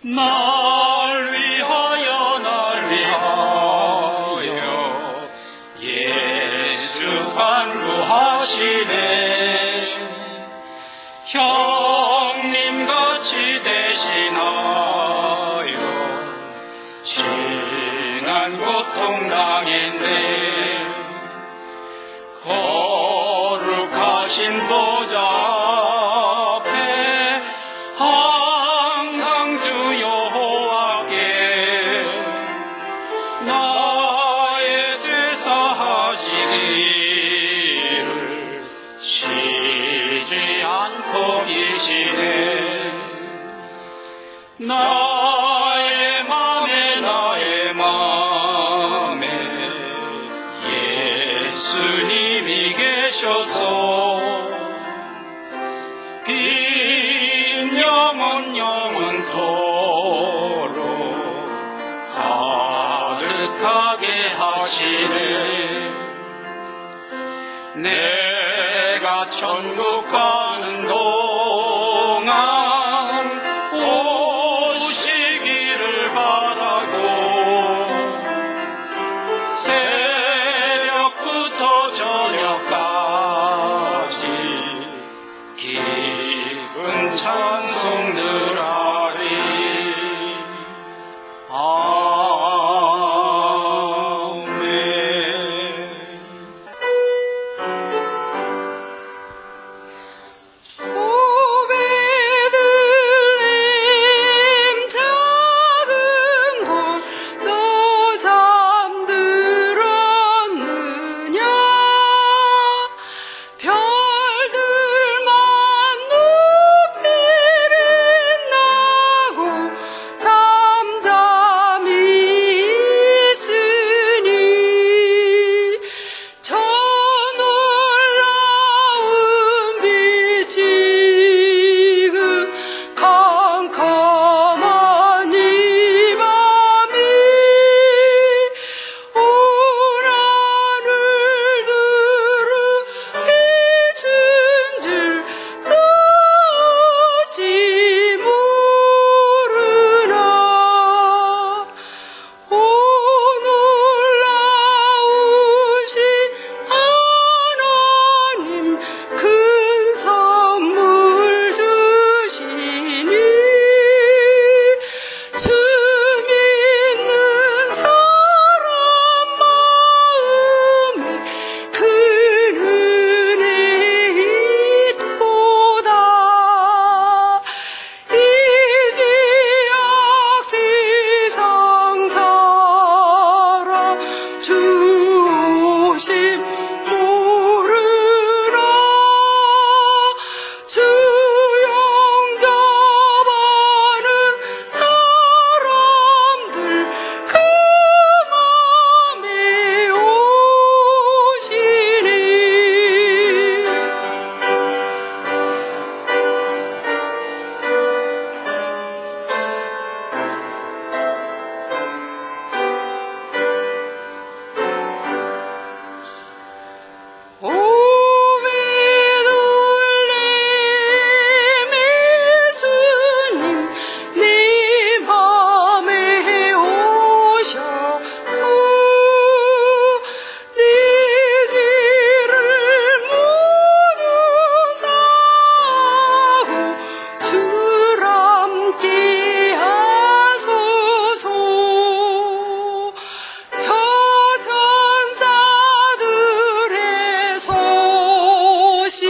날 위하여 예수 간구하시네. 형님같이 대신하여 진한 고통 당했네. 거룩하신 보좌 앞에 항상 주 여호와께 나의 죄 사하시기를 쉬지 않고 계시네. 나의 맘에 예수님이 계셔서 빈 영원토록 가득하게 하시네. 내가 천국 가는 동안 오시기를 바라고 새벽부터 저녁까지 기쁜 찬송 늘 하리. 아멘. 오베들레헴 작은 곳 너 잠들었느냐. 별들만 높이 빛나고 잠잠히 있으니 저 놀라운 빛 지금 캄캄한 이 밤이 온 하늘들을 비춘 줄 어찌 모르나. 오 놀라우신 하나님 큰 선물 주시니 주 믿는 사람 마음에 큰 은혜이도다. 이 지역 세상 사람 주 오심 모르나. 주 영접하는 사람들 그 맘에 오시니. 오베들레헴 예수님 네 맘에 오셔서 네 죄를 모두 사하고 줄 함께 하소서. 저 천사들의 소식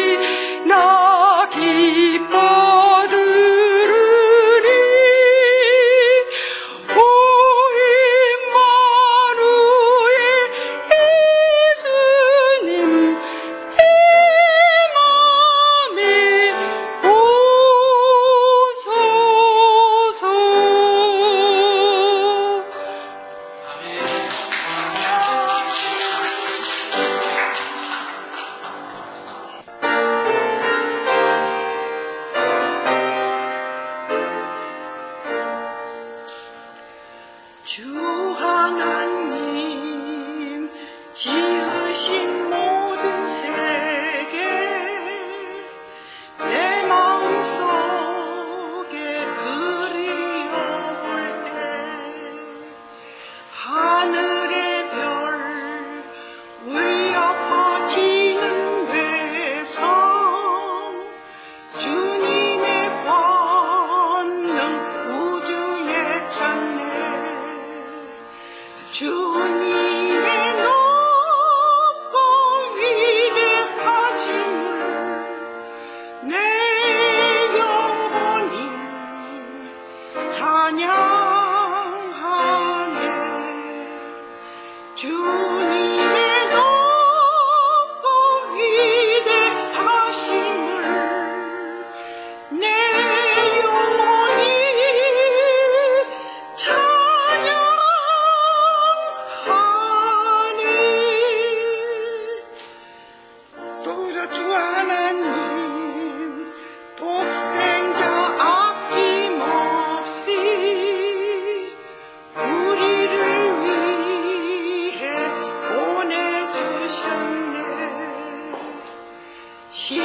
나 기뻐 들으니 오 임마누엘 예수님 내 맘에 오소서. 주 하나님 지으신 모든 세계 내 마음속에 그리워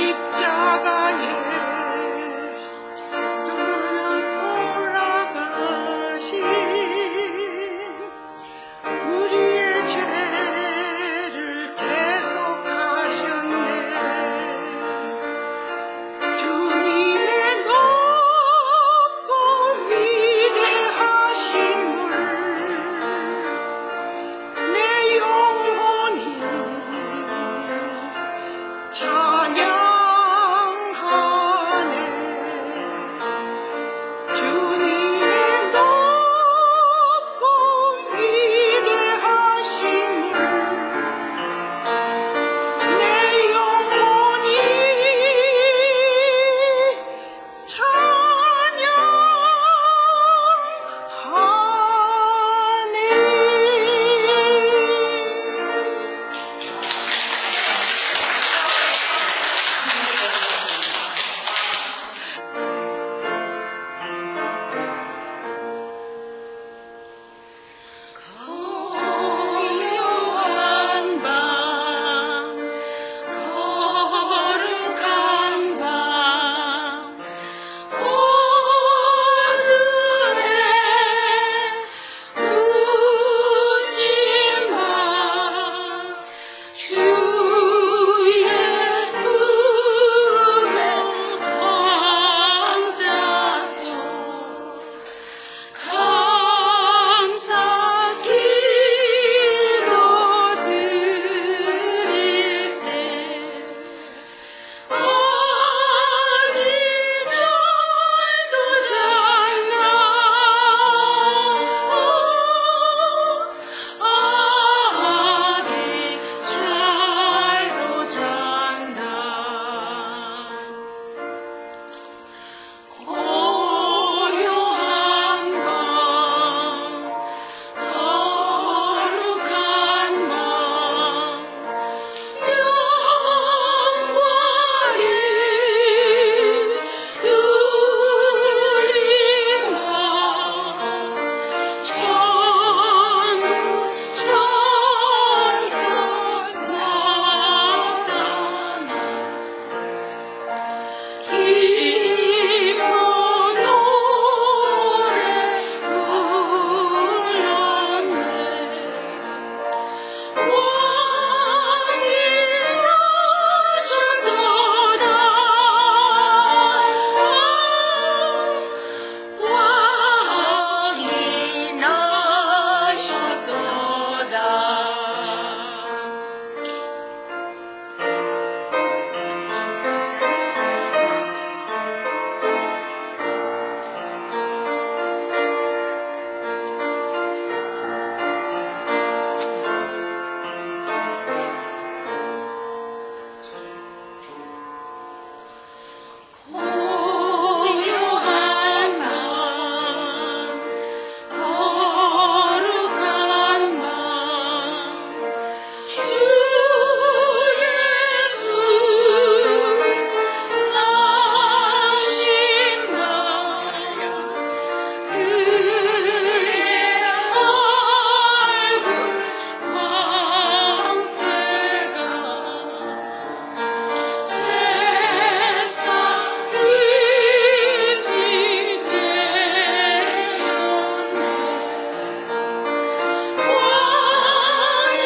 십자가에 돌아가신 우리의 죄를 대속하셨네. 주님의 높고 위대하심을 내 영혼이 찬양하네. 주님의 높고 위대하심을 내 영혼이 찬양하네. 고요한 밤, 거룩한 밤, 어둠에 묻힌 밤, 주의 품에 앉아서 감사 기도 드릴 때 아기 잘도 잔다. 아기 잘도 잔다. 고요한 밤, 거룩한 밤, 영광이 둘린 밤, 천국 산성 나타나 기쁜 노래 불렀네. 왕이 나셨도다. 왕이 나셨도다. 고요한 밤, 거룩한 밤, 주 예수 나신 날, 그의 얼굴 광채가 세상 의지 되셨네. 왕이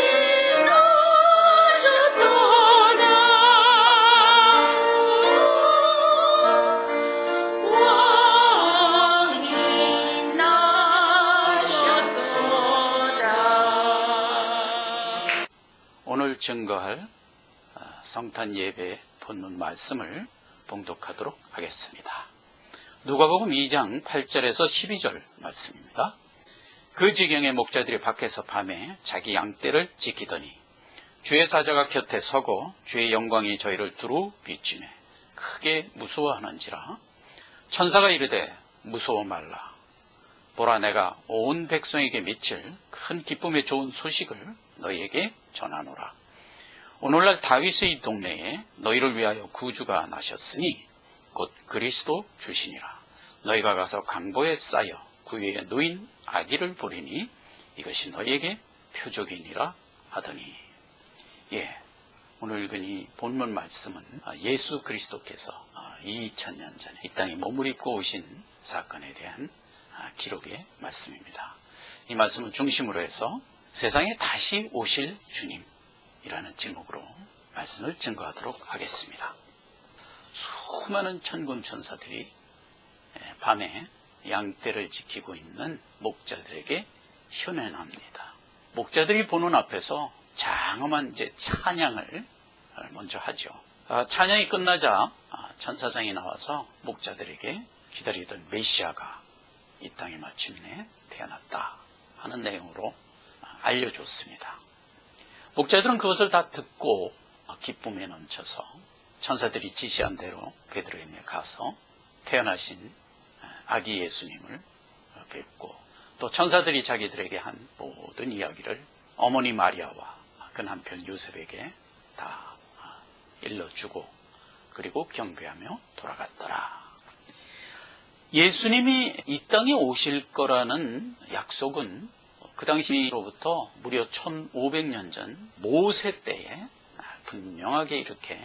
나셨도다. 왕이 나셨도다. 오늘 증거할 성탄 예배 본문 말씀을 봉독하도록 하겠습니다. 누가복음 2장 8절에서 12절 말씀입니다. 그 지경에 목자들이 밖에서 밤에 자기 양떼를 지키더니 주의 사자가 곁에 서고 주의 영광이 저희를 두루 비추매 크게 무서워하는지라. 천사가 이르되 무서워 말라. 보라, 내가 온 백성에게 미칠 큰 기쁨의 좋은 소식을 너희에게 전하노라. 오늘날 다윗의 동네에 너희를 위하여 구주가 나셨으니 곧 그리스도 주시니라. 너희가 가서 강보에 쌓여 구유에 놓인 아기를 보리니 이것이 너희에게 표적이니라 하더니. 오늘 읽은 이 본문 말씀은 예수 그리스도께서 2000년 전에 이 땅에 몸을 입고 오신 사건에 대한 기록의 말씀입니다. 이 말씀을 중심으로 해서 세상에 다시 오실 주님이라는 제목으로 말씀을 증거하도록 하겠습니다. 수많은 천군 천사들이 밤에 양떼를 지키고 있는 목자들에게 현현합니다. 목자들이 보는 앞에서 장엄한 찬양을 먼저 하죠. 찬양이 끝나자 천사장이 나와서 목자들에게 기다리던 메시아가 이 땅에 마침내 태어났다 하는 내용으로 알려줬습니다. 목자들은 그것을 다 듣고 기쁨에 넘쳐서 천사들이 지시한 대로 베들레헴에 가서 태어나신 아기 예수님을 뵙고 또 천사들이 자기들에게 한 모든 이야기를 어머니 마리아와 그 남편 요셉에게 다 일러주고 그리고 경배하며 돌아갔더라. 예수님이 이 땅에 오실 거라는 약속은 그 당시로부터 무려 1500년 전 모세 때에 분명하게 이렇게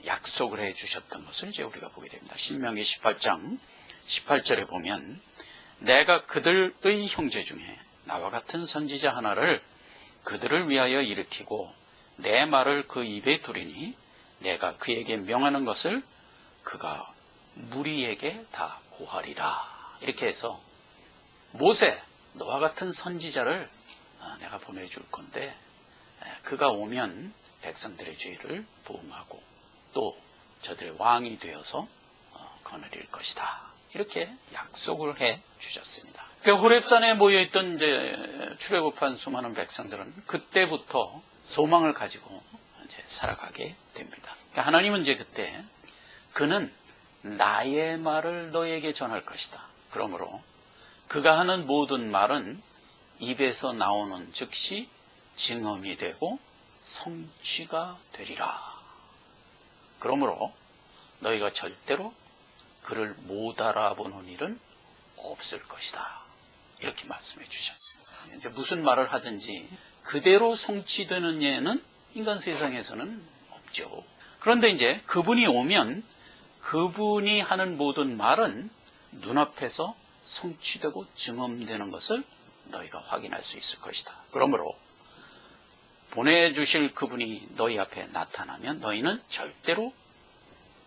약속을 해 주셨던 것을 이제 우리가 보게 됩니다. 신명기 18장 18절에 보면 내가 그들의 형제 중에 나와 같은 선지자 하나를 그들을 위하여 일으키고 내 말을 그 입에 두리니 내가 그에게 명하는 것을 그가 무리에게 다 고하리라. 이렇게 해서 모세 너와 같은 선지자를 내가 보내줄 건데 그가 오면 백성들의 죄를 보응하고 또 저들의 왕이 되어서 거느릴 것이다. 이렇게 약속을 해 주셨습니다. 그 호렙산에 모여있던 이제 출애굽한 수많은 백성들은 그때부터 소망을 가지고 이제 살아가게 됩니다. 그러니까 하나님은 이제 그때 그는 나의 말을 너에게 전할 것이다. 그러므로 그가 하는 모든 말은 입에서 나오는 즉시 증언이 되고 성취가 되리라. 그러므로 너희가 절대로 그를 못 알아보는 일은 없을 것이다. 이렇게 말씀해 주셨습니다. 이제 무슨 말을 하든지 그대로 성취되는 예는 인간 세상에서는 없죠. 그런데 이제 그분이 오면 그분이 하는 모든 말은 눈앞에서 성취되고 증언되는 것을 너희가 확인할 수 있을 것이다. 그러므로 보내주실 그분이 너희 앞에 나타나면 너희는 절대로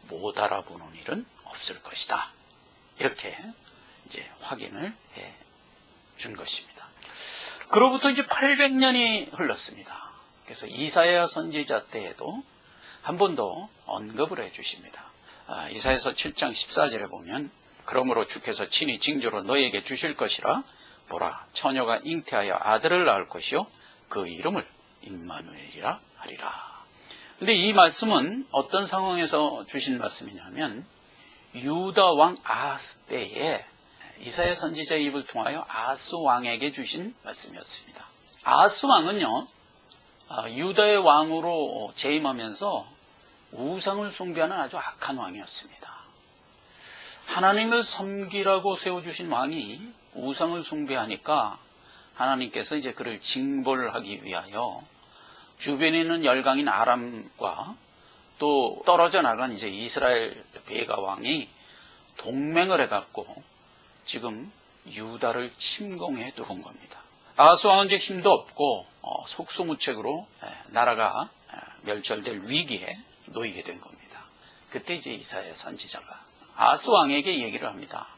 못 알아보는 일은 없을 것이다. 이렇게 이제 확인을 해 준 것입니다. 그로부터 이제 800년이 흘렀습니다. 그래서 이사야 선지자 때에도 한 번 더 언급을 해 주십니다. 이사야서 7장 14절에 보면 그러므로 주께서 친히 징조로 너희에게 주실 것이라 보라 처녀가 잉태하여 아들을 낳을 것이요 그 이름을 임마누엘이라 하리라. 그런데 이 말씀은 어떤 상황에서 주신 말씀이냐면 유다 왕 아하스 때에 이사야 선지자의 입을 통하여 아하스 왕에게 주신 말씀이었습니다. 아하스 왕은요 유다의 왕으로 재임하면서 우상을 숭배하는 아주 악한 왕이었습니다. 하나님을 섬기라고 세워주신 왕이 우상을 숭배하니까 하나님께서 이제 그를 징벌하기 위하여 주변에 있는 열강인 아람과 또 떨어져 나간 이제 이스라엘 베가 왕이 동맹을 해갖고 지금 유다를 침공해 들어온 겁니다. 아하스 왕은 이제 힘도 없고 속수무책으로 나라가 멸절될 위기에 놓이게 된 겁니다. 그때 이제 이사야 선지자가 아하스 왕에게 얘기를 합니다.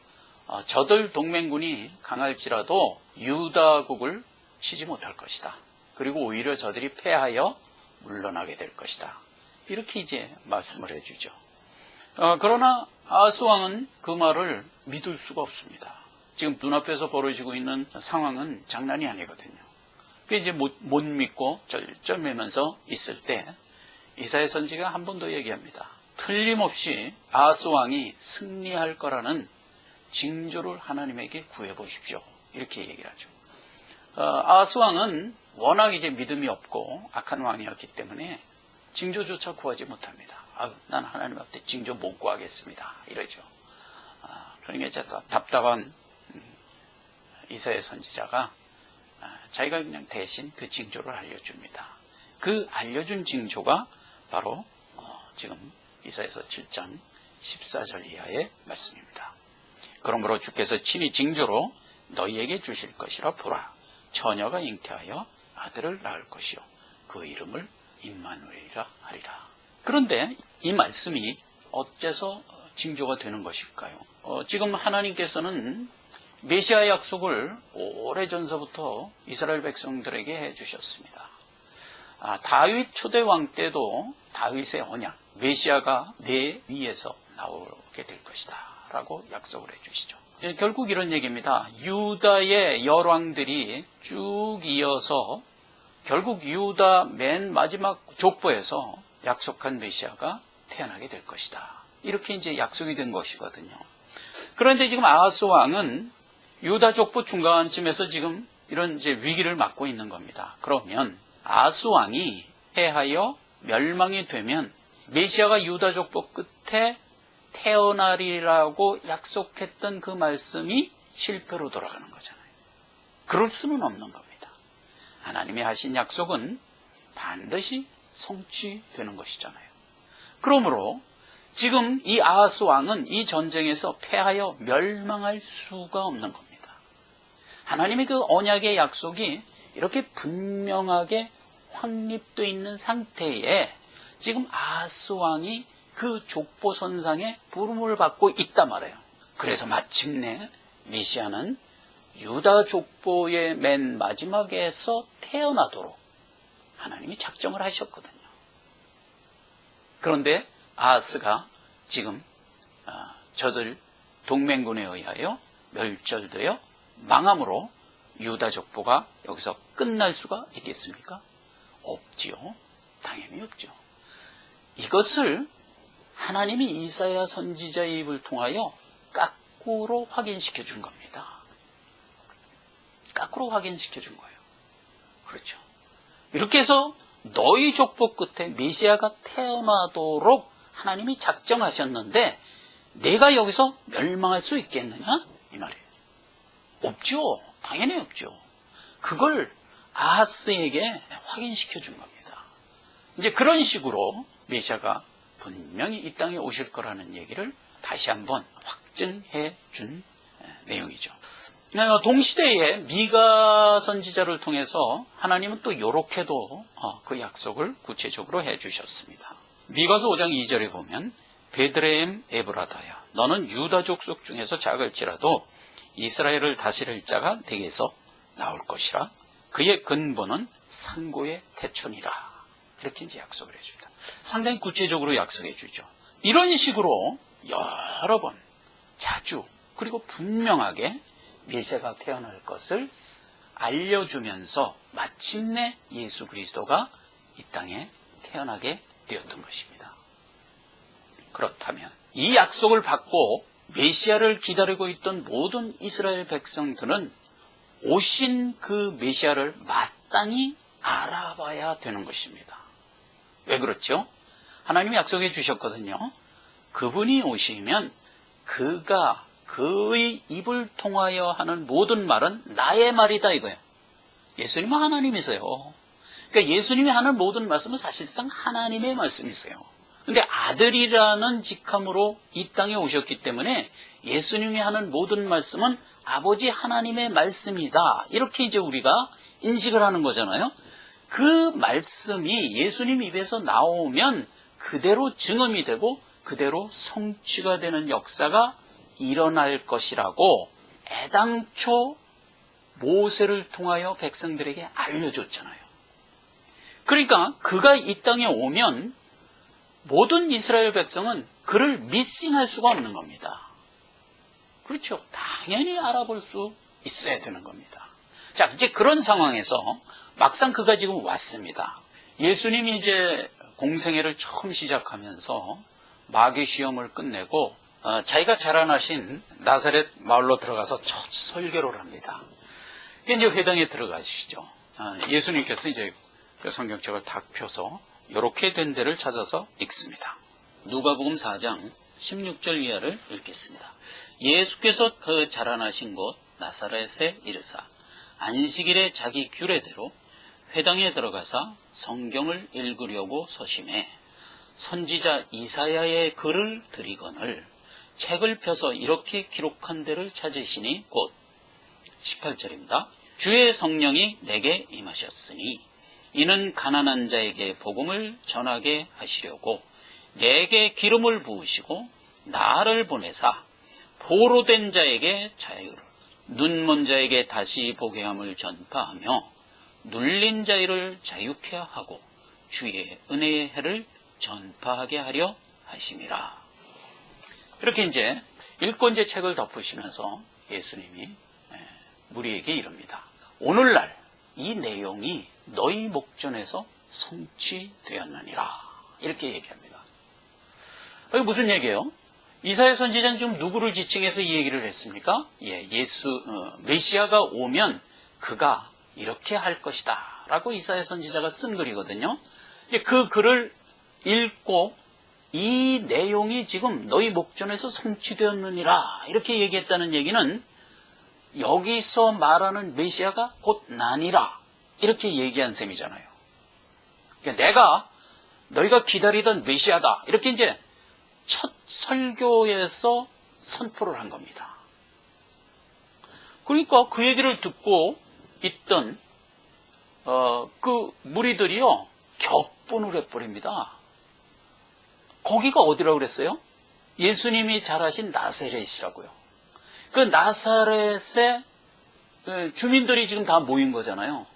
저들 동맹군이 강할지라도 유다국을 치지 못할 것이다. 그리고 오히려 저들이 패하여 물러나게 될 것이다. 이렇게 이제 말씀을 해주죠. 그러나 아하스 왕은 그 말을 믿을 수가 없습니다. 지금 눈앞에서 벌어지고 있는 상황은 장난이 아니거든요. 그 이제 못 믿고 쩔쩔매면서 있을 때 이사야 선지가 한 번 더 얘기합니다. 틀림없이 아하스 왕이 승리할 거라는 징조를 하나님에게 구해 보십시오. 이렇게 얘기를 하죠. 아하스 왕은 워낙 이제 믿음이 없고 악한 왕이었기 때문에 징조조차 구하지 못합니다. 난 하나님 앞에 징조 못 구하겠습니다. 이러죠. 그러니까 이제 답답한 이사야 선지자가 자기가 그냥 대신 그 징조를 알려줍니다. 그 알려준 징조가 바로 지금 이사야서 7장 14절 이하의 말씀입니다. 그러므로 주께서 친히 징조로 너희에게 주실 것이라 보라. 처녀가 잉태하여 아들을 낳을 것이요 그 이름을 임마누엘이라 하리라. 그런데 이 말씀이 어째서 징조가 되는 것일까요? 지금 하나님께서는 메시아 약속을 오래전서부터 이스라엘 백성들에게 해주셨습니다. 다윗 초대 왕 때도 다윗의 언약, 메시아가 내 위에서 나오게 될 것이다 라고 약속을 해주시죠. 결국 이런 얘기입니다. 유다의 열왕들이 쭉 이어서 결국 유다 맨 마지막 족보에서 약속한 메시아가 태어나게 될 것이다. 이렇게 이제 약속이 된 것이거든요. 그런데 지금 아하스 왕은 유다 족보 중간쯤에서 지금 이런 이제 위기를 맞고 있는 겁니다. 그러면 아하스 왕이 패하여 멸망이 되면 메시아가 유다 족보 끝에 태어나리라고 약속했던 그 말씀이 실패로 돌아가는 거잖아요. 그럴 수는 없는 겁니다. 하나님이 하신 약속은 반드시 성취되는 것이잖아요. 그러므로 지금 이 아하스 왕은 이 전쟁에서 패하여 멸망할 수가 없는 겁니다. 하나님의 그 언약의 약속이 이렇게 분명하게 확립되어 있는 상태에 지금 아하스 왕이 그 족보선상에 부름을 받고 있단 말이에요. 그래서 마침내 메시아는 유다 족보의 맨 마지막에서 태어나도록 하나님이 작정을 하셨거든요. 그런데 아하스가 지금 저들 동맹군에 의하여 멸절되어 망함으로 유다 족보가 여기서 끝날 수가 있겠습니까? 없지요. 당연히 없죠. 이것을 하나님이 이사야 선지자의 입을 통하여 거꾸로 확인시켜 준 겁니다. 거꾸로 확인시켜 준 거예요. 그렇죠. 이렇게 해서 너희 족보 끝에 메시아가 태어나도록 하나님이 작정하셨는데 내가 여기서 멸망할 수 있겠느냐? 이 말이에요. 없죠. 당연히 없죠. 그걸 아하스에게 확인시켜 준 겁니다. 이제 그런 식으로 메시아가 분명히 이 땅에 오실 거라는 얘기를 다시 한번 확증해 준 내용이죠. 동시대에 미가 선지자를 통해서 하나님은 또 이렇게도 그 약속을 구체적으로 해 주셨습니다. 미가서 5장 2절에 보면 베들레헴 에브라다야 너는 유다 족속 중에서 작을지라도 이스라엘을 다스릴 자가 내게서 나올 것이라 그의 근본은 상고의 태촌이라. 이렇게 이제 약속을 해줍니다. 상당히 구체적으로 약속해 주죠. 이런 식으로 여러 번 자주 그리고 분명하게 메시아가 태어날 것을 알려주면서 마침내 예수 그리스도가 이 땅에 태어나게 되었던 것입니다. 그렇다면 이 약속을 받고 메시아를 기다리고 있던 모든 이스라엘 백성들은 오신 그 메시아를 마땅히 알아봐야 되는 것입니다. 왜 그렇죠? 하나님이 약속해 주셨거든요. 그분이 오시면 그가 그의 입을 통하여 하는 모든 말은 나의 말이다 이거예요. 예수님은 하나님이세요. 그러니까 예수님이 하는 모든 말씀은 사실상 하나님의 말씀이세요. 그런데 아들이라는 직함으로 이 땅에 오셨기 때문에 예수님이 하는 모든 말씀은 아버지 하나님의 말씀이다. 이렇게 이제 우리가 인식을 하는 거잖아요. 그 말씀이 예수님 입에서 나오면 그대로 증언이 되고 그대로 성취가 되는 역사가 일어날 것이라고 애당초 모세를 통하여 백성들에게 알려줬잖아요. 그러니까 그가 이 땅에 오면 모든 이스라엘 백성은 그를 미싱할 수가 없는 겁니다. 그렇죠. 당연히 알아볼 수 있어야 되는 겁니다. 자, 이제 그런 상황에서 막상 그가 지금 왔습니다. 예수님이 이제 공생애를 처음 시작하면서 마귀 시험을 끝내고 자기가 자라나신 나사렛 마을로 들어가서 첫 설교를 합니다. 이제 회당에 들어가시죠. 예수님께서 이제 그 성경책을 탁 펴서 이렇게 된 데를 찾아서 읽습니다. 누가복음 4장 16절 이하를 읽겠습니다. 예수께서 그 자라나신 곳 나사렛에 이르사 안식일에 자기 규례대로 회당에 들어가서 성경을 읽으려고 서심해 선지자 이사야의 글을 들이거늘 책을 펴서 이렇게 기록한 데를 찾으시니 곧 18절입니다. 주의 성령이 내게 임하셨으니 이는 가난한 자에게 복음을 전하게 하시려고 내게 기름을 부으시고 나를 보내사 포로된 자에게 자유를, 눈먼 자에게 다시 보게 함을 전파하며 눌린 자를 자유케 하고 주의 은혜의 해를 전파하게 하려 하심이라. 이렇게 이제 읽고 이제 책을 덮으시면서 예수님이 무리에게 이릅니다. 오늘날 이 내용이 너희 목전에서 성취되었느니라. 이렇게 얘기합니다. 이게 무슨 얘기예요? 이사야 선지자는 지금 누구를 지칭해서 이 얘기를 했습니까? 메시아가 오면 그가 이렇게 할 것이다 라고 이사야 선지자가 쓴 글이거든요. 이제 그 글을 읽고 이 내용이 지금 너희 목전에서 성취되었느니라 이렇게 얘기했다는 얘기는 여기서 말하는 메시아가 곧 나니라 이렇게 얘기한 셈이잖아요. 그러니까 너희가 기다리던 메시아다 이렇게 이제 첫 설교에서 선포를 한 겁니다. 그러니까 그 얘기를 듣고 있던 그 무리들이요 격분을 해버립니다. 거기가 어디라고 그랬어요? 예수님이 자라신 나사렛이라고요. 그 나사렛에 주민들이 지금 다 모인 거잖아요.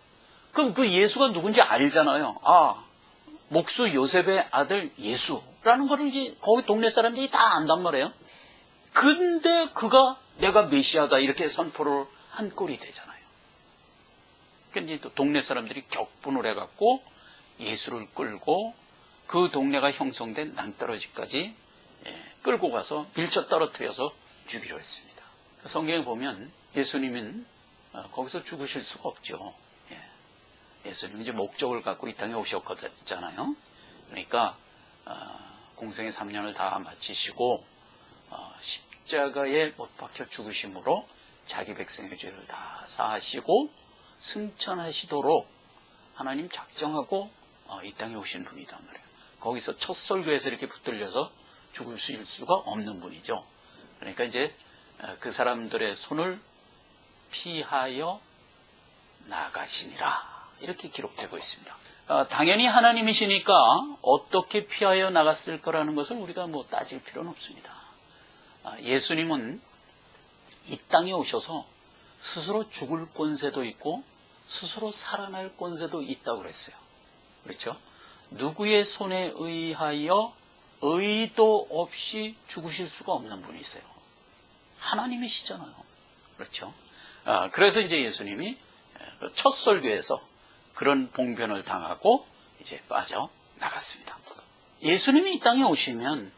그럼 그 예수가 누군지 알잖아요. 아, 목수 요셉의 아들 예수라는 거를 이제 거기 동네 사람들이 다 안단 말이에요. 근데 그가 내가 메시아다 이렇게 선포를 한 꼴이 되잖아요. 근데 또 동네 사람들이 격분을 해갖고 예수를 끌고 그 동네가 형성된 낭떠러지까지 끌고 가서 밀쳐 떨어뜨려서 죽이려 했습니다. 성경에 보면 예수님은 거기서 죽으실 수가 없죠. 예수님은 이제 목적을 갖고 이 땅에 오셨잖아요. 그러니까 공생의 3년을 다 마치시고 십자가에 못 박혀 죽으심으로 자기 백성의 죄를 다 사하시고 승천하시도록 하나님 작정하고 이 땅에 오신 분이단 말이에요. 거기서 첫 설교에서 이렇게 붙들려서 죽으실 수가 없는 분이죠. 그러니까 이제 그 사람들의 손을 피하여 나가시니라 이렇게 기록되고 있습니다. 당연히 하나님이시니까 어떻게 피하여 나갔을 거라는 것을 우리가 뭐 따질 필요는 없습니다. 예수님은 이 땅에 오셔서 스스로 죽을 권세도 있고 스스로 살아날 권세도 있다고 그랬어요. 그렇죠? 누구의 손에 의하여 의도 없이 죽으실 수가 없는 분이세요. 하나님이시잖아요. 그렇죠? 그래서 이제 예수님이 첫 설교에서 그런 봉변을 당하고 이제 빠져나갔습니다. 예수님이 이 땅에 오시면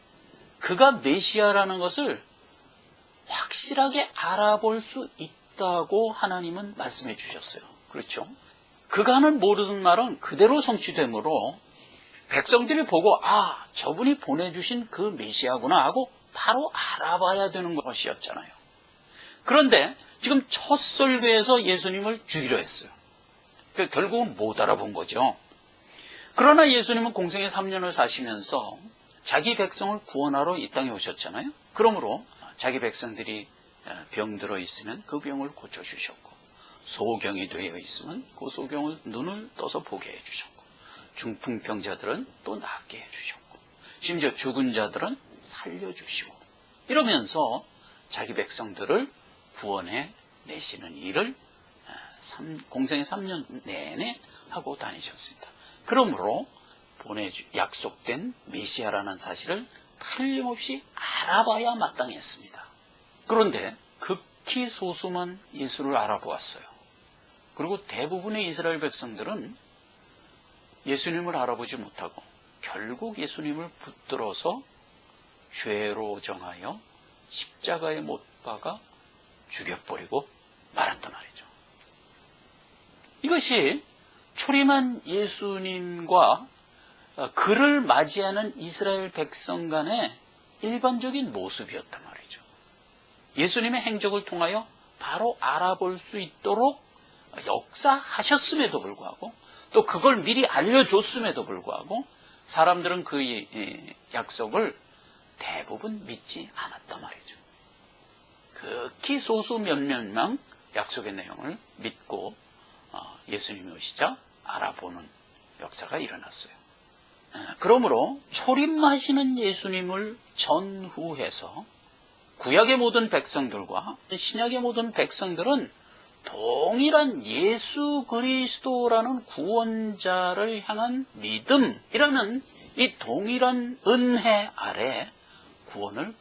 그가 메시아라는 것을 확실하게 알아볼 수 있다고 하나님은 말씀해 주셨어요. 그렇죠? 그가 하는 모든 말은 그대로 성취되므로 백성들이 보고 저분이 보내주신 그 메시아구나 하고 바로 알아봐야 되는 것이었잖아요. 그런데 지금 첫 설교에서 예수님을 죽이려 했어요. 그러니까 결국은 못 알아본 거죠. 그러나 예수님은 공생의 3년을 사시면서 자기 백성을 구원하러 이 땅에 오셨잖아요. 그러므로 자기 백성들이 병들어 있으면 그 병을 고쳐주셨고 소경이 되어 있으면 그 소경을 눈을 떠서 보게 해주셨고 중풍병자들은 또 낫게 해주셨고 심지어 죽은 자들은 살려주시고 이러면서 자기 백성들을 구원해 내시는 일을 공생의 3년 내내 하고 다니셨습니다. 그러므로 약속된 메시아라는 사실을 틀림없이 알아봐야 마땅했습니다. 그런데 극히 소수만 예수를 알아보았어요. 그리고 대부분의 이스라엘 백성들은 예수님을 알아보지 못하고 결국 예수님을 붙들어서 죄로 정하여 십자가에 못 박아 죽여버리고 말았단 말이죠. 이것이 초림한 예수님과 그를 맞이하는 이스라엘 백성 간의 일반적인 모습이었단 말이죠. 예수님의 행적을 통하여 바로 알아볼 수 있도록 역사하셨음에도 불구하고 또 그걸 미리 알려줬음에도 불구하고 사람들은 그 약속을 대부분 믿지 않았단 말이죠. 극히 소수 몇몇 명 약속의 내용을 믿고 예수님이 오시자 알아보는 역사가 일어났어요. 그러므로 초림하시는 예수님을 전후해서 구약의 모든 백성들과 신약의 모든 백성들은 동일한 예수 그리스도라는 구원자를 향한 믿음이라는 이 동일한 은혜 아래 구원을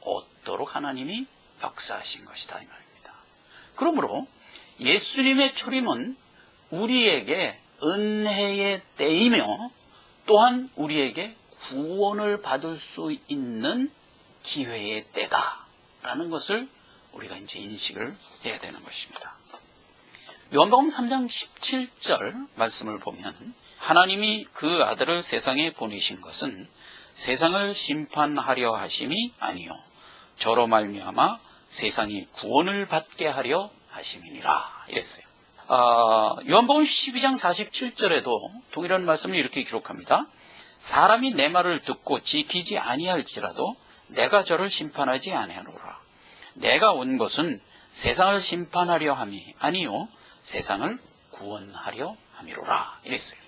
얻도록 하나님이 역사하신 것이다 이 말입니다. 그러므로 예수님의 초림은 우리에게 은혜의 때이며 또한 우리에게 구원을 받을 수 있는 기회의 때다라는 것을 우리가 이제 인식을 해야 되는 것입니다. 요한복음 3장 17절 말씀을 보면 하나님이 그 아들을 세상에 보내신 것은 세상을 심판하려 하심이 아니요 저로 말미암아 세상이 구원을 받게 하려 하심이니라 이랬어요. 요한복음 12장 47절에도 동일한 말씀을 이렇게 기록합니다. 사람이 내 말을 듣고 지키지 아니할지라도 내가 저를 심판하지 아니하노라. 내가 온 것은 세상을 심판하려 함이 아니요 세상을 구원하려 함이로라 이랬어요.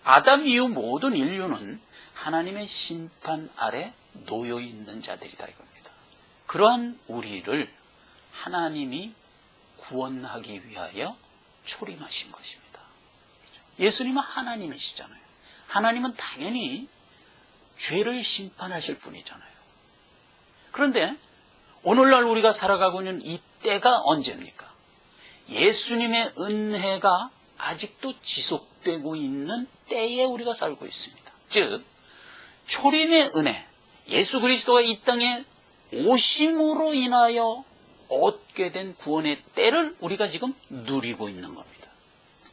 아담 이후 모든 인류는 하나님의 심판 아래 놓여 있는 자들이다 이겁니다. 그러한 우리를 하나님이 구원하기 위하여 초림하신 것입니다. 예수님은 하나님이시잖아요. 하나님은 당연히 죄를 심판하실 분이잖아요. 그런데 오늘날 우리가 살아가고 있는 이 때가 언제입니까? 예수님의 은혜가 아직도 지속되고 있는 때에 우리가 살고 있습니다. 즉 초림의 은혜, 예수 그리스도가 이 땅에 오심으로 인하여 얻게 된 구원의 때를 우리가 지금 누리고 있는 겁니다.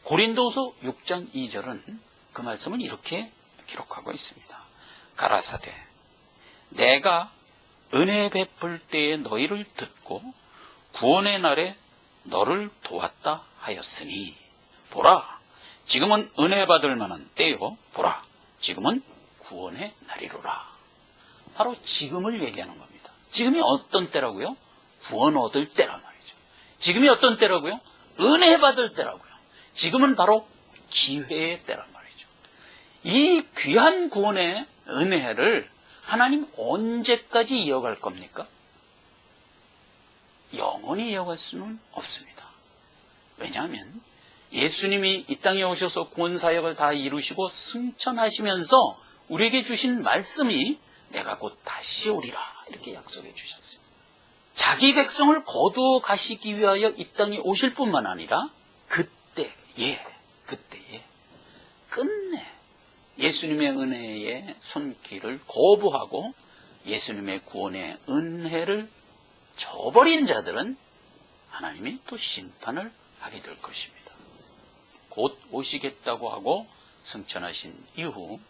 고린도서 6장 2절은 그 말씀을 이렇게 기록하고 있습니다. 가라사대 내가 은혜 베풀 때에 너희를 듣고 구원의 날에 너를 도왔다 하였으니 보라 지금은 은혜 받을 만한 때요 보라 지금은 구원의 날이로라. 바로 지금을 얘기하는 겁니다. 지금이 어떤 때라고요? 구원 얻을 때란 말이죠. 지금이 어떤 때라고요? 은혜 받을 때라고요. 지금은 바로 기회의 때란 말이죠. 이 귀한 구원의 은혜를 하나님 언제까지 이어갈 겁니까? 영원히 이어갈 수는 없습니다. 왜냐하면 예수님이 이 땅에 오셔서 구원사역을 다 이루시고 승천하시면서 우리에게 주신 말씀이 내가 곧 다시 오리라 이렇게 약속해 주셨어요. 자기 백성을 거두어 가시기 위하여 이 땅에 오실 뿐만 아니라 그때에 끝내 예수님의 은혜의 손길을 거부하고 예수님의 구원의 은혜를 저버린 자들은 하나님이 또 심판을 하게 될 것입니다. 곧 오시겠다고 하고 승천하신 이후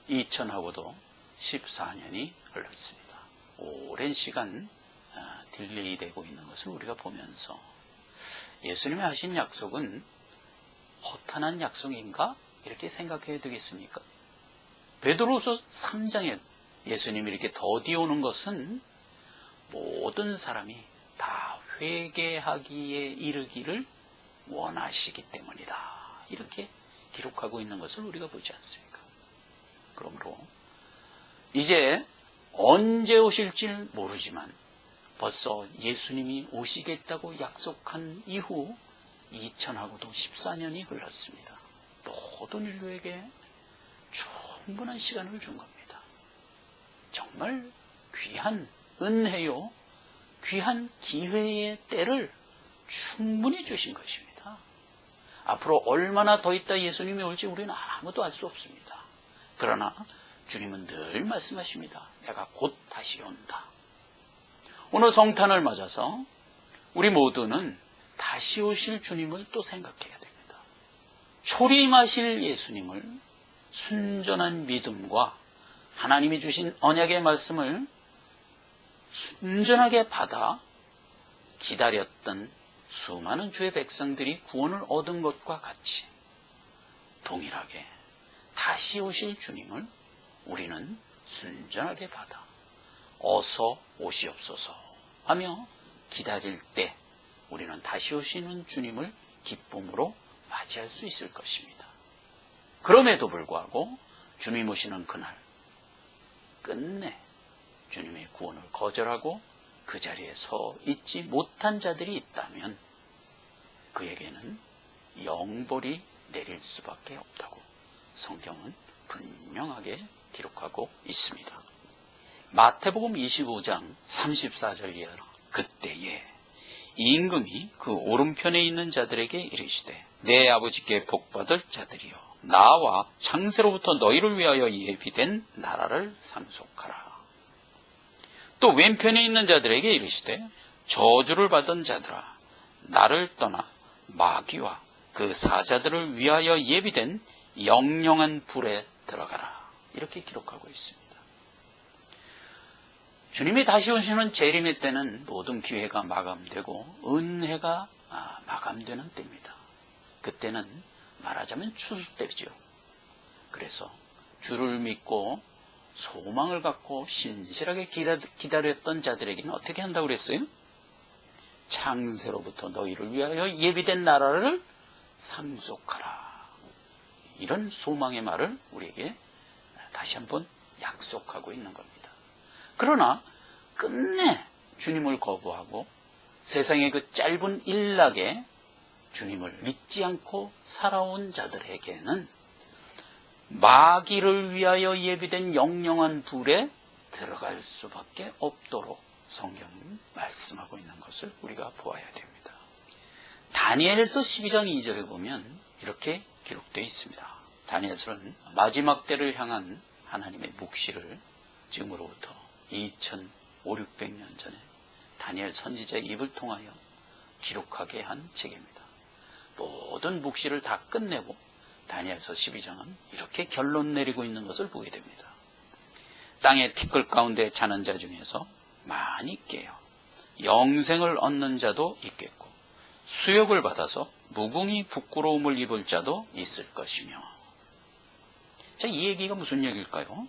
2000하고도 14년이 흘렀습니다. 오랜 시간 딜레이 되고 있는 것을 우리가 보면서 예수님이 하신 약속은 허탄한 약속인가? 이렇게 생각해야 되겠습니까? 베드로서 3장에 예수님이 이렇게 더디오는 것은 모든 사람이 다 회개하기에 이르기를 원하시기 때문이다. 이렇게 기록하고 있는 것을 우리가 보지 않습니까? 그러므로 이제 언제 오실지 모르지만 벌써 예수님이 오시겠다고 약속한 이후 2000하고도 14년이 흘렀습니다. 모든 인류에게 충분한 시간을 준 겁니다. 정말 귀한 은혜요, 귀한 기회의 때를 충분히 주신 것입니다. 앞으로 얼마나 더 있다 예수님이 올지 우리는 아무도 알 수 없습니다. 그러나 주님은 늘 말씀하십니다. 내가 곧 다시 온다. 오늘 성탄을 맞아서 우리 모두는 다시 오실 주님을 또 생각해야 됩니다. 초림하실 예수님을 순전한 믿음과 하나님이 주신 언약의 말씀을 순전하게 받아 기다렸던 수많은 주의 백성들이 구원을 얻은 것과 같이 동일하게 다시 오실 주님을 우리는 순전하게 받아 어서 오시옵소서 하며 기다릴 때 우리는 다시 오시는 주님을 기쁨으로 맞이할 수 있을 것입니다. 그럼에도 불구하고 주님 오시는 그날 끝내 주님의 구원을 거절하고 그 자리에 서 있지 못한 자들이 있다면 그에게는 영벌이 내릴 수밖에 없다고 성경은 분명하게 기록하고 있습니다. 마태복음 25장 34절 이하로 그때에 임금이 그 오른편에 있는 자들에게 이르시되 내 아버지께 복받을 자들이여 나와 창세로부터 너희를 위하여 예비된 나라를 상속하라. 또 왼편에 있는 자들에게 이르시되 저주를 받은 자들아 나를 떠나 마귀와 그 사자들을 위하여 예비된 영영한 불에 들어가라. 이렇게 기록하고 있습니다. 주님이 다시 오시는 재림의 때는 모든 기회가 마감되고 은혜가 마감되는 때입니다. 그때는 말하자면 추수 때죠. 그래서 주를 믿고 소망을 갖고 신실하게 기다렸던 자들에게는 어떻게 한다고 그랬어요? 창세로부터 너희를 위하여 예비된 나라를 상속하라. 이런 소망의 말을 우리에게 다시 한번 약속하고 있는 겁니다. 그러나 끝내 주님을 거부하고 세상의 그 짧은 일락에 주님을 믿지 않고 살아온 자들에게는 마귀를 위하여 예비된 영영한 불에 들어갈 수밖에 없도록 성경은 말씀하고 있는 것을 우리가 보아야 됩니다. 다니엘서 12장 2절에 보면 이렇게 기록되어 있습니다. 다니엘서는 마지막 때를 향한 하나님의 묵시를 지금으로부터 2500~600년 전에 다니엘 선지자의 입을 통하여 기록하게 한 책입니다. 모든 묵시를 다 끝내고 다니엘서 12장은 이렇게 결론 내리고 있는 것을 보게 됩니다. 땅의 티끌 가운데 자는 자 중에서 많이 깨어 영생을 얻는 자도 있겠고 수욕을 받아서 무궁히 부끄러움을 입을 자도 있을 것이며. 자, 이 얘기가 무슨 얘기일까요?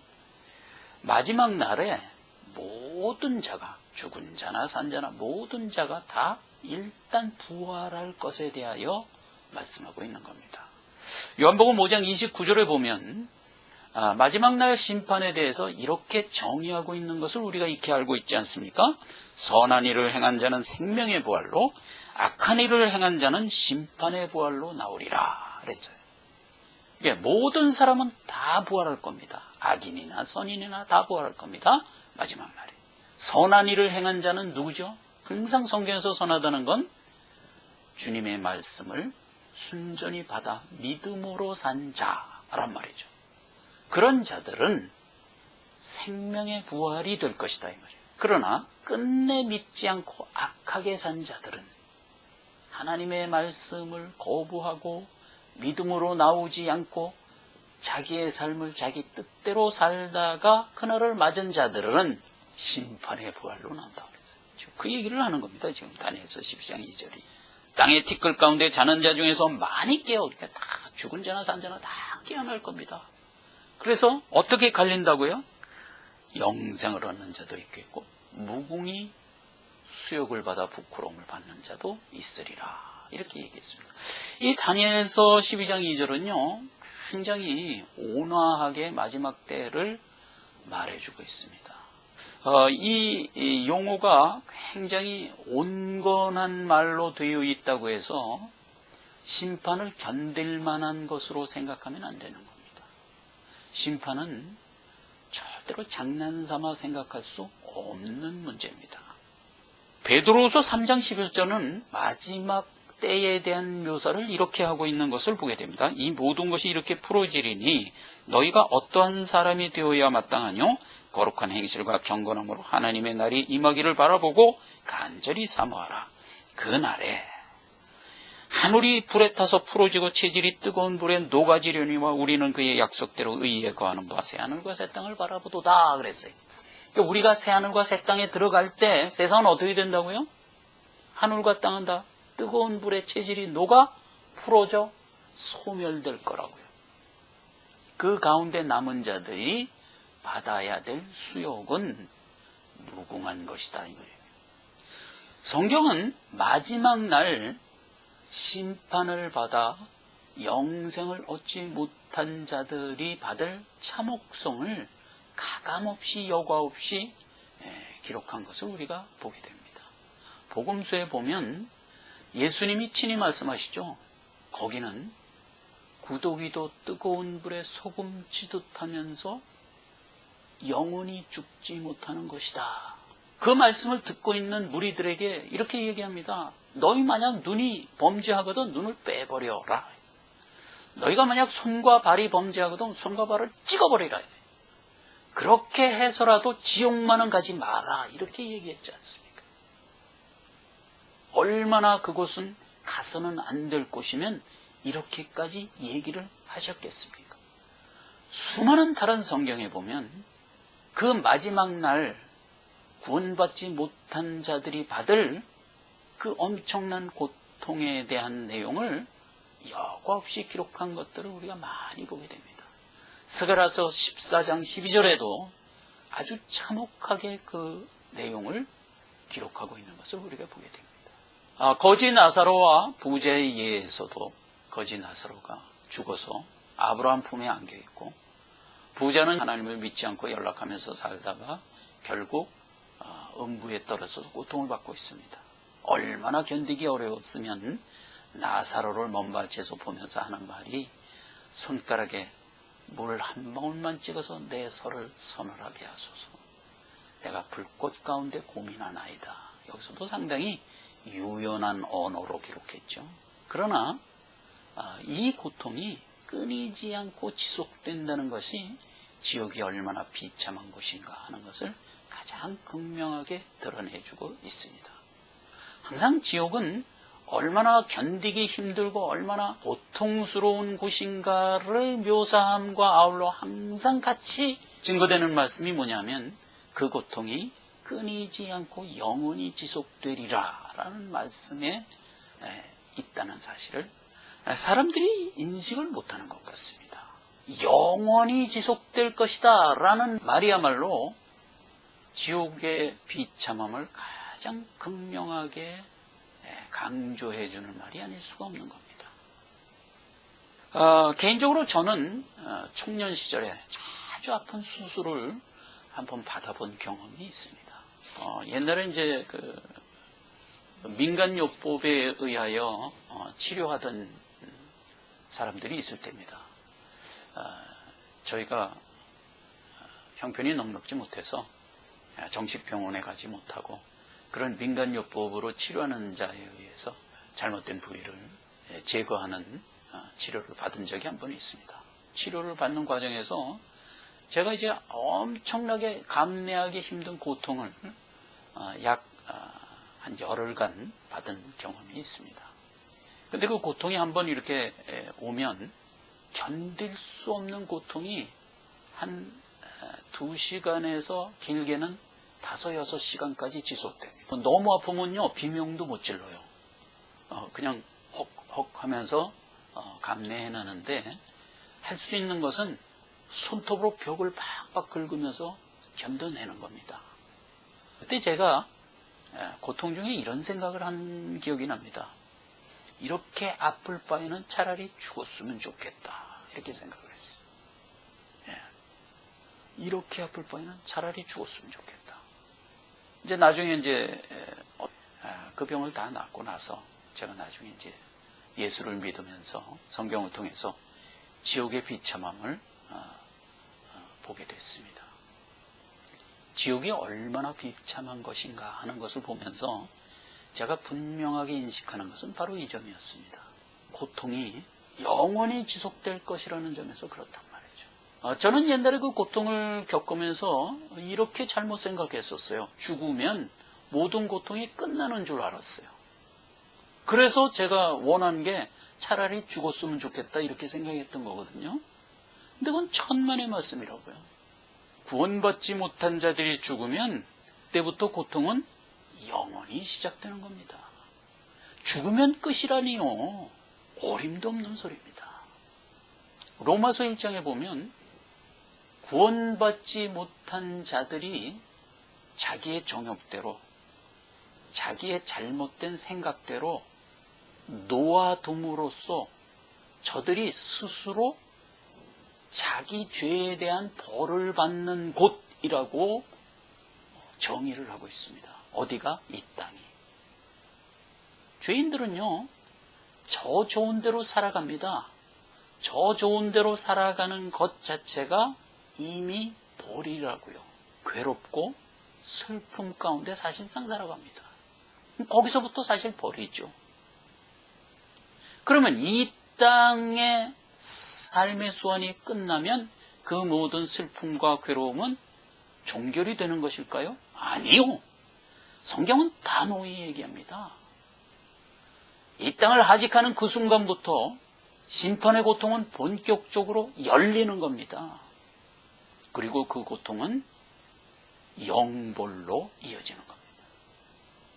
마지막 날에 모든 자가 죽은 자나 산 자나 모든 자가 다 일단 부활할 것에 대하여 말씀하고 있는 겁니다. 요한복음 5장 29절에 보면 마지막 날 심판에 대해서 이렇게 정의하고 있는 것을 우리가 익히 알고 있지 않습니까? 선한 일을 행한 자는 생명의 부활로 악한 일을 행한 자는 심판의 부활로 나오리라 그랬죠. 모든 사람은 다 부활할 겁니다. 악인이나 선인이나 다 부활할 겁니다. 마지막 날에. 선한 일을 행한 자는 누구죠? 항상 성경에서 선하다는 건 주님의 말씀을 순전히 받아 믿음으로 산 자란 말이죠. 그런 자들은 생명의 부활이 될 것이다 이 말이에요. 그러나 끝내 믿지 않고 악하게 산 자들은 하나님의 말씀을 거부하고 믿음으로 나오지 않고 자기의 삶을 자기 뜻대로 살다가 그날을 맞은 자들은 심판의 부활로 나온다고 그랬어요. 그 얘기를 하는 겁니다. 지금 다니엘서 12장 2절이. 땅의 티끌 가운데 자는 자 중에서 많이 깨어, 다 죽은 자나 산 자나 다 깨어날 겁니다. 그래서 어떻게 갈린다고요? 영생을 얻는 자도 있겠고 무궁히 수욕을 받아 부끄러움을 받는 자도 있으리라. 이렇게 얘기했습니다. 이 다니엘서 12장 2절은요, 굉장히 온화하게 마지막 때를 말해주고 있습니다. 이 용어가 굉장히 온건한 말로 되어 있다고 해서 심판을 견딜 만한 것으로 생각하면 안 되는 겁니다. 심판은 절대로 장난삼아 생각할 수 없는 문제입니다. 베드로후서 3장 11절은 마지막 때에 대한 묘사를 이렇게 하고 있는 것을 보게 됩니다. 이 모든 것이 이렇게 풀어지리니 너희가 어떠한 사람이 되어야 마땅하뇨? 거룩한 행실과 경건함으로 하나님의 날이 임하기를 바라보고 간절히 사모하라. 그 날에 하늘이 불에 타서 풀어지고 체질이 뜨거운 불에 녹아지려니와 우리는 그의 약속대로 의에 거하는 바 새하늘과 새 땅을 바라보도다 그랬어요. 그러니까 우리가 새하늘과 새 땅에 들어갈 때 세상은 어떻게 된다고요? 하늘과 땅은 다 뜨거운 불에 체질이 녹아 풀어져 소멸될 거라고요. 그 가운데 남은 자들이 받아야 될 수욕은 무궁한 것이다. 성경은 마지막 날 심판을 받아 영생을 얻지 못한 자들이 받을 참혹성을 가감없이 여과 없이 기록한 것을 우리가 보게 됩니다. 복음서에 보면 예수님이 친히 말씀하시죠. 거기는 구더기도 뜨거운 불에 소금 치듯 하면서 영원히 죽지 못하는 것이다. 그 말씀을 듣고 있는 무리들에게 이렇게 얘기합니다. 너희 만약 눈이 범죄하거든 눈을 빼버려라. 너희가 만약 손과 발이 범죄하거든 손과 발을 찍어버리라. 그렇게 해서라도 지옥만은 가지 마라. 이렇게 얘기했지 않습니까? 얼마나 그곳은 가서는 안 될 곳이면 이렇게까지 얘기를 하셨겠습니까? 수많은 다른 성경에 보면 그 마지막 날 구원받지 못한 자들이 받을 그 엄청난 고통에 대한 내용을 여과 없이 기록한 것들을 우리가 많이 보게 됩니다. 스가랴서 14장 12절에도 아주 참혹하게 그 내용을 기록하고 있는 것을 우리가 보게 됩니다. 거지 나사로와 부자의 예에서도 거지 나사로가 죽어서 아브라함 품에 안겨 있고 부자는 하나님을 믿지 않고 연락하면서 살다가 결국 음부에 떨어져서 고통을 받고 있습니다. 얼마나 견디기 어려웠으면 나사로를 먼발치에서 보면서 하는 말이 손가락에 물 한 방울만 찍어서 내 설을 서늘하게 하소서. 내가 불꽃 가운데 고민하나이다. 여기서도 상당히 유연한 언어로 기록했죠. 그러나 이 고통이 끊이지 않고 지속된다는 것이 지옥이 얼마나 비참한 곳인가 하는 것을 가장 극명하게 드러내주고 있습니다. 항상 지옥은 얼마나 견디기 힘들고 얼마나 고통스러운 곳인가를 묘사함과 아울러 항상 같이 증거되는 말씀이 뭐냐면 그 고통이 끊이지 않고 영원히 지속되리라 라는 말씀에 있다는 사실을 사람들이 인식을 못하는 것 같습니다. 영원히 지속될 것이다 라는 말이야말로 지옥의 비참함을 가장 극명하게 강조해 주는 말이 아닐 수가 없는 겁니다. 개인적으로 저는 청년 시절에 아주 아픈 수술을 한번 받아본 경험이 있습니다. 옛날에 이제 그 민간요법에 의하여 치료하던 사람들이 있을 때입니다. 저희가 형편이 넉넉지 못해서 정식병원에 가지 못하고 그런 민간요법으로 치료하는 자에 의해서 잘못된 부위를 제거하는 치료를 받은 적이 한 번 있습니다. 치료를 받는 과정에서 제가 이제 엄청나게 감내하기 힘든 고통을 약 한 열흘간 받은 경험이 있습니다. 근데 그 고통이 한번 이렇게 오면 견딜 수 없는 고통이 한 2시간에서 길게는 5, 6시간까지 지속됩니다. 너무 아프면요 비명도 못 질러요. 그냥 헉헉 하면서 감내해내는데 할 수 있는 것은 손톱으로 벽을 팍팍 긁으면서 견뎌내는 겁니다. 그때 제가 고통 중에 이런 생각을 한 기억이 납니다. 이렇게 아플 바에는 차라리 죽었으면 좋겠다. 이렇게 생각을 했어요. 이렇게 아플 바에는 차라리 죽었으면 좋겠다. 이제 나중에 이제 그 병을 다 낫고 나서 제가 나중에 이제 예수를 믿으면서 성경을 통해서 지옥의 비참함을 보게 됐습니다. 지옥이 얼마나 비참한 것인가 하는 것을 보면서 제가 분명하게 인식하는 것은 바로 이 점이었습니다. 고통이 영원히 지속될 것이라는 점에서 그렇단 말이죠. 저는 옛날에 그 고통을 겪으면서 이렇게 잘못 생각했었어요. 죽으면 모든 고통이 끝나는 줄 알았어요. 그래서 제가 원한 게 차라리 죽었으면 좋겠다 이렇게 생각했던 거거든요. 근데 그건 천만의 말씀이라고요. 구원받지 못한 자들이 죽으면 그때부터 고통은 영원히 시작되는 겁니다. 죽으면 끝이라니요. 어림도 없는 소리입니다. 로마서 1장에 보면 구원받지 못한 자들이 자기의 정욕대로, 자기의 잘못된 생각대로 놓아둠으로써 저들이 스스로 자기 죄에 대한 벌을 받는 곳이라고 정의를 하고 있습니다. 어디가? 이 땅이. 죄인들은요, 저 좋은 대로 살아갑니다. 저 좋은 대로 살아가는 것 자체가 이미 벌이라고요. 괴롭고 슬픔 가운데 사실상 살아갑니다. 거기서부터 사실 벌이죠. 그러면 이 땅의 삶의 수완이 끝나면 그 모든 슬픔과 괴로움은 종결이 되는 것일까요? 아니요. 성경은 단호히 얘기합니다. 이 땅을 하직하는 그 순간부터 심판의 고통은 본격적으로 열리는 겁니다. 그리고 그 고통은 영벌로 이어지는 겁니다.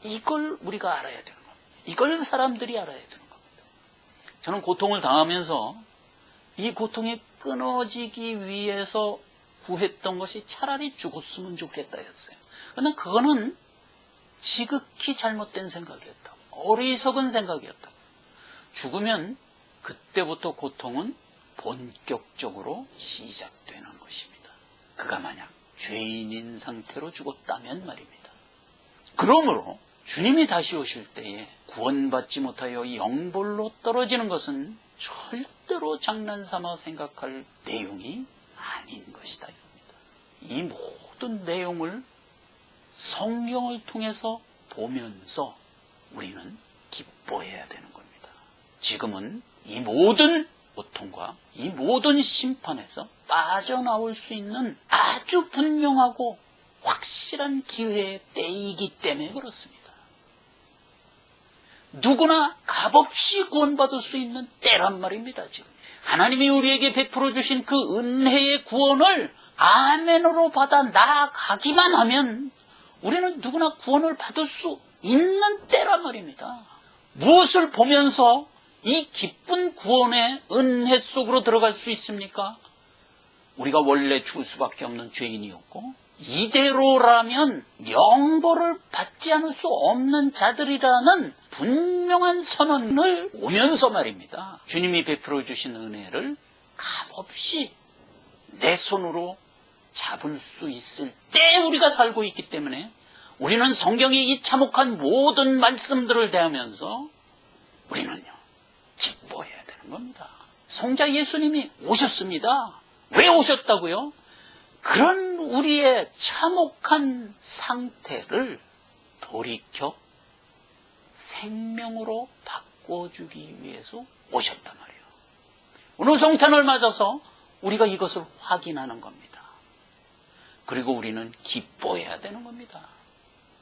이걸 우리가 알아야 되는 겁니다. 이걸 사람들이 알아야 되는 겁니다. 저는 고통을 당하면서 이 고통이 끊어지기 위해서 구했던 것이 차라리 죽었으면 좋겠다였어요. 그러나 그거는 지극히 잘못된 생각이었다. 어리석은 생각이었다. 죽으면 그때부터 고통은 본격적으로 시작되는 것입니다. 그가 만약 죄인인 상태로 죽었다면 말입니다. 그러므로 주님이 다시 오실 때에 구원받지 못하여 영벌로 떨어지는 것은 절대로 장난삼아 생각할 내용이 아닌 것이다. 이 모든 내용을 성경을 통해서 보면서 우리는 기뻐해야 되는 겁니다. 지금은 이 모든 고통과 이 모든 심판에서 빠져나올 수 있는 아주 분명하고 확실한 기회의 때이기 때문에 그렇습니다. 누구나 값없이 구원받을 수 있는 때란 말입니다. 지금 하나님이 우리에게 베풀어 주신 그 은혜의 구원을 아멘으로 받아 나아가기만 하면 우리는 누구나 구원을 받을 수 있는 때란 말입니다. 무엇을 보면서 이 기쁜 구원의 은혜 속으로 들어갈 수 있습니까? 우리가 원래 죽을 수밖에 없는 죄인이었고 이대로라면 영벌을 받지 않을 수 없는 자들이라는 분명한 선언을 오면서 말입니다. 주님이 베풀어 주신 은혜를 값없이 내 손으로 잡을 수 있을 때 우리가 살고 있기 때문에 우리는 성경이 이 참혹한 모든 말씀들을 대하면서 우리는요 기뻐해야 되는 겁니다. 성자 예수님이 오셨습니다. 왜 오셨다고요? 그런 우리의 참혹한 상태를 돌이켜 생명으로 바꿔주기 위해서 오셨단 말이에요. 오늘 성탄을 맞아서 우리가 이것을 확인하는 겁니다. 그리고 우리는 기뻐해야 되는 겁니다.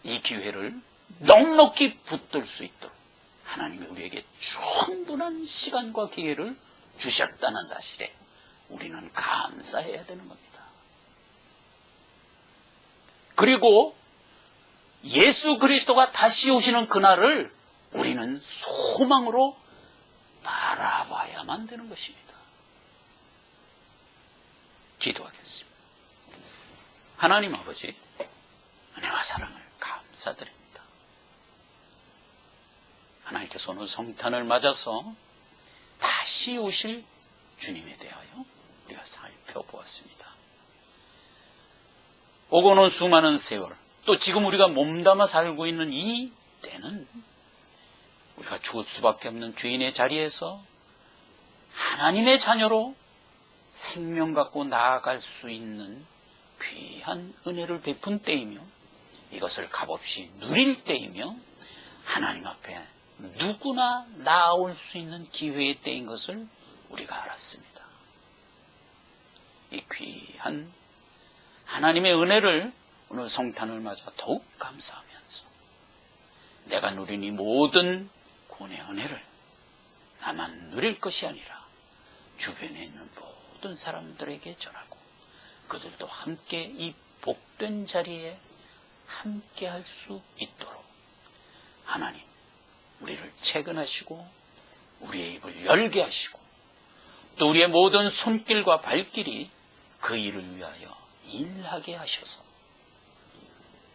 이 기회를 넉넉히 붙들 수 있도록 하나님이 우리에게 충분한 시간과 기회를 주셨다는 사실에 우리는 감사해야 되는 겁니다. 그리고 예수 그리스도가 다시 오시는 그날을 우리는 소망으로 바라봐야만 되는 것입니다. 기도하겠습니다. 하나님 아버지, 은혜와 사랑을 감사드립니다. 하나님께서 오늘 성탄을 맞아서 다시 오실 주님에 대하여 우리가 살펴보았습니다. 오고는 수많은 세월, 또 지금 우리가 몸담아 살고 있는 이 때는 우리가 죽을 수밖에 없는 죄인의 자리에서 하나님의 자녀로 생명 갖고 나아갈 수 있는 귀한 은혜를 베푼 때이며 이것을 값없이 누릴 때이며 하나님 앞에 누구나 나아올 수 있는 기회의 때인 것을 우리가 알았습니다. 이 귀한 하나님의 은혜를 오늘 성탄을 맞아 더욱 감사하면서 내가 누린 이 모든 구원의 은혜를 나만 누릴 것이 아니라 주변에 있는 모든 사람들에게 전하고 그들도 함께 이 복된 자리에 함께 할 수 있도록 하나님 우리를 채근하시고 우리의 입을 열게 하시고 또 우리의 모든 손길과 발길이 그 일을 위하여 일하게 하셔서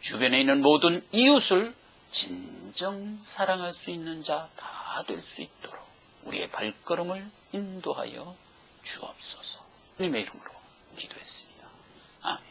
주변에 있는 모든 이웃을 진정 사랑할 수 있는 자 다 될 수 있도록 우리의 발걸음을 인도하여 주옵소서. 주님의 이름으로 기도했습니다. 아멘.